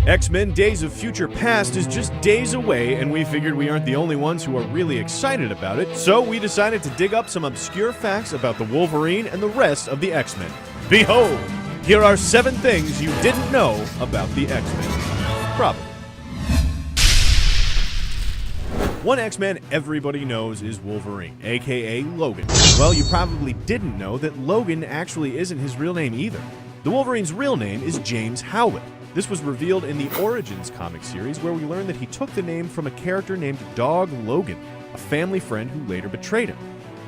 X-Men Days of Future Past is just days away, and we figured we aren't the only ones who are really excited about it, so we decided to dig up some obscure facts about the Wolverine and the rest of the X-Men. Behold, here are 7 things you didn't know about the X-Men. Probably. One X-Man everybody knows is Wolverine, aka Logan. Well, you probably didn't know that Logan actually isn't his real name either. The Wolverine's real name is James Howlett. This was revealed in the Origins comic series, where we learn that he took the name from a character named Dog Logan, a family friend who later betrayed him.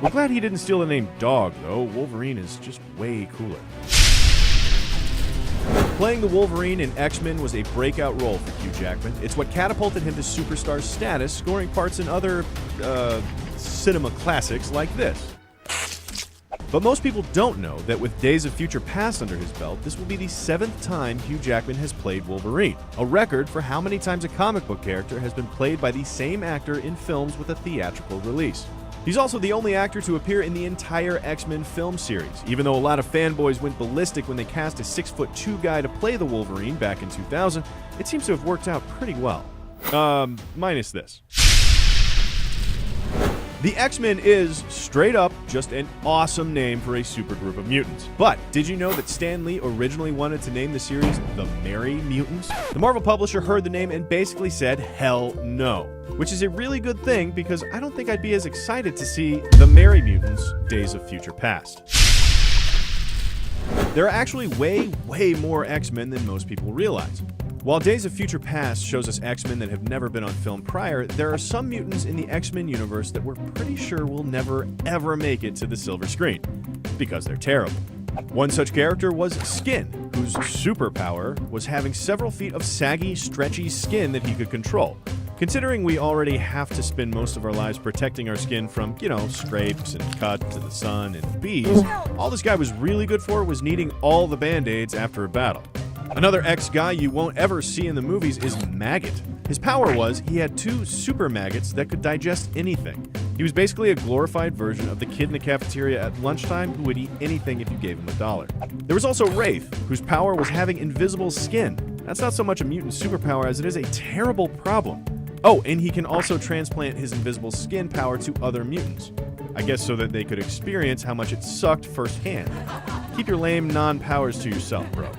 We're glad he didn't steal the name Dog, though. Wolverine is just way cooler. Playing the Wolverine in X-Men was a breakout role for Hugh Jackman. It's what catapulted him to superstar status, scoring parts in other, cinema classics like this. But most people don't know that with Days of Future Past under his belt, this will be the 7th time Hugh Jackman has played Wolverine, a record for how many times a comic book character has been played by the same actor in films with a theatrical release. He's also the only actor to appear in the entire X-Men film series, even though a lot of fanboys went ballistic when they cast a 6'2" guy to play the Wolverine back in 2000, it seems to have worked out pretty well. Minus this. The X-Men is, straight up, just an awesome name for a supergroup of mutants. But did you know that Stan Lee originally wanted to name the series The Merry Mutants? The Marvel publisher heard the name and basically said, hell no. Which is a really good thing, because I don't think I'd be as excited to see The Merry Mutants Days of Future Past. There are actually way more X-Men than most people realize. While Days of Future Past shows us X-Men that have never been on film prior, there are some mutants in the X-Men universe that we're pretty sure will never, ever make it to the silver screen, because they're terrible. One such character was Skin, whose superpower was having several feet of saggy, stretchy skin that he could control. Considering we already have to spend most of our lives protecting our skin from, scrapes and cuts to the sun and bees, all this guy was really good for was needing all the band-aids after a battle. Another X guy you won't ever see in the movies is Maggot. His power was he had 2 super maggots that could digest anything. He was basically a glorified version of the kid in the cafeteria at lunchtime who would eat anything if you gave him $1. There was also Wraith, whose power was having invisible skin. That's not so much a mutant superpower as it is a terrible problem. Oh, and he can also transplant his invisible skin power to other mutants. I guess so that they could experience how much it sucked firsthand. Keep your lame non-powers to yourself, bro.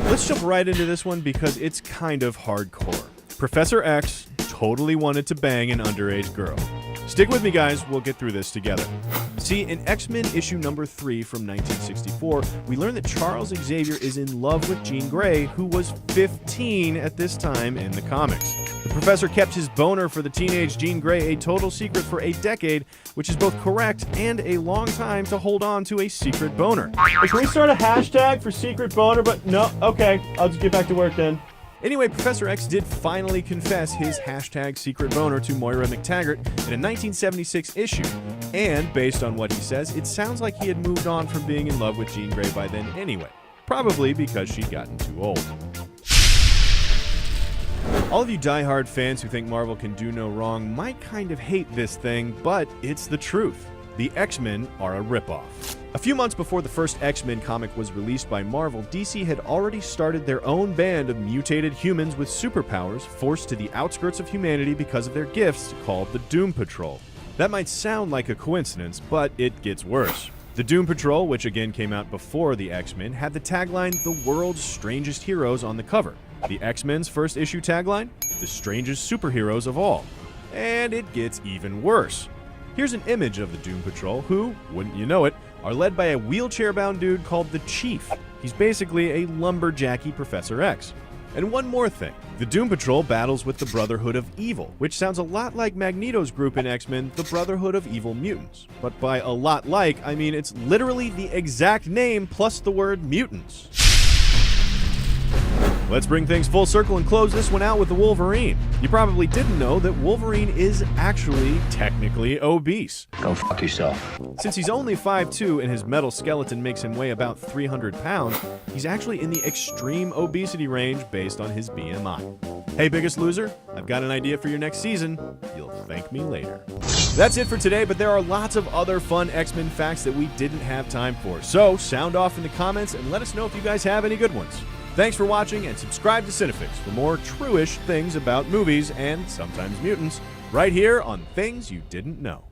Let's jump right into this one because it's kind of hardcore. Professor X totally wanted to bang an underage girl. Stick with me, guys. We'll get through this together. See, in X-Men issue number 3 from 1964, we learn that Charles Xavier is in love with Jean Grey, who was 15 at this time in the comics. The professor kept his boner for the teenage Jean Grey a total secret for a decade, which is both correct and a long time to hold on to a secret boner. Hey, can we start a hashtag for secret boner? But no, okay, I'll just get back to work then. Anyway, Professor X did finally confess his hashtag secret boner to Moira McTaggart in a 1976 issue. And based on what he says, it sounds like he had moved on from being in love with Jean Grey by then anyway. Probably because she'd gotten too old. All of you diehard fans who think Marvel can do no wrong might kind of hate this thing, but it's the truth. The X-Men are a ripoff. A few months before the first X-Men comic was released by Marvel, DC had already started their own band of mutated humans with superpowers forced to the outskirts of humanity because of their gifts, called the Doom Patrol. That might sound like a coincidence, but it gets worse. The Doom Patrol, which again came out before the X-Men, had the tagline, "The World's Strangest Heroes" on the cover. The X-Men's first issue tagline, "The Strangest Superheroes of All." And it gets even worse. Here's an image of the Doom Patrol, who, wouldn't you know it, are led by a wheelchair-bound dude called the Chief. He's basically a lumberjacky Professor X. And one more thing. The Doom Patrol battles with the Brotherhood of Evil, which sounds a lot like Magneto's group in X-Men, the Brotherhood of Evil Mutants. But by a lot like, I mean it's literally the exact name plus the word mutants. Let's bring things full circle and close this one out with the Wolverine. You probably didn't know that Wolverine is actually technically obese. Go fuck yourself. Since he's only 5'2" and his metal skeleton makes him weigh about 300 pounds, he's actually in the extreme obesity range based on his BMI. Hey, Biggest Loser, I've got an idea for your next season. You'll thank me later. That's it for today, but there are lots of other fun X-Men facts that we didn't have time for. So, sound off in the comments and let us know if you guys have any good ones. Thanks for watching, and subscribe to Cinefix for more true-ish things about movies and sometimes mutants right here on Things You Didn't Know.